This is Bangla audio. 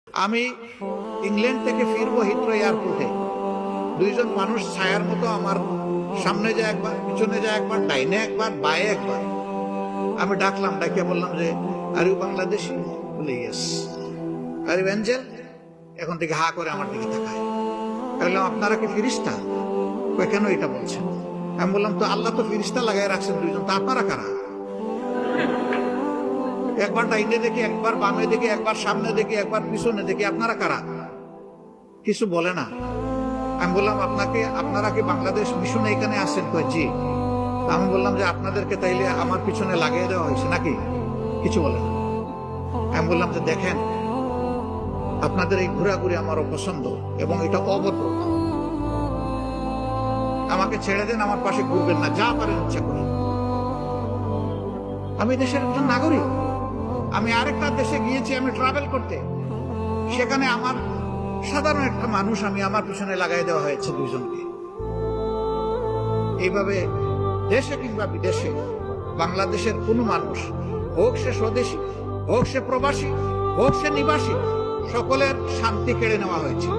আমি ইংল্যান্ড থেকে ফিরবো হিথ্রো এয়ারপোর্টে, দুইজন মানুষ ছায়ার মতো আমার সামনে যায় একবার, পিছনে যায় একবার, ডাইনে একবার, বায়ে একবার। আমি ডাকলাম, ডাকিয়ে বললাম যে আর ইউ বাংলাদেশি? বলে ইয়েস। Are you Angel? এখন থেকে হা করে আমার দিকে তাকায়। বললাম আপনারা কি ফিরিস্তা? কেন এটা বলছেন? আমি বললাম তো আল্লাহ তো ফিরিস্তা লাগাই রাখছেন দুইজন, তা আপনারা কারা? একবার ডাইনে দেখি, একবার বামে দেখি, একবার সামনে দেখি, একবার পিছনে দেখি, আপনারা কারা? কিছু বলে না। আমি বললাম আপনারা কি বাংলাদেশ মিশনে এখানে আসেন? কয় জি। আমি বললাম যে আপনাদেরকে তাইলে আমার পিছনে লাগিয়ে দেওয়া হয়েছে নাকি? কিছু বলে না। আমি বললাম যে দেখেন, আপনাদের এই ঘোরাঘুরি আমার অপছন্দ এবং এটা অভদ্র। আমাকে ছেড়ে দেন, আমার পাশে ঘুরবেন না, যা পারেন ইচ্ছা করি। আমি দেশের একজন নাগরিক। আমি আরেকটা দেশে গিয়েছি আমি ট্রাভেল করতে, সেখানে আমার সাধারণ একটা মানুষ আমি আমার পিছনে লাগাই দেওয়া হয়েছে দুইজনকে। এইভাবে দেশে কিংবা বিদেশে বাংলাদেশের কোনো মানুষ, হোক সে স্বদেশী, হোক সে প্রবাসী, হোক সে নিবাসী, সকলের শান্তি কেড়ে নেওয়া হয়েছে।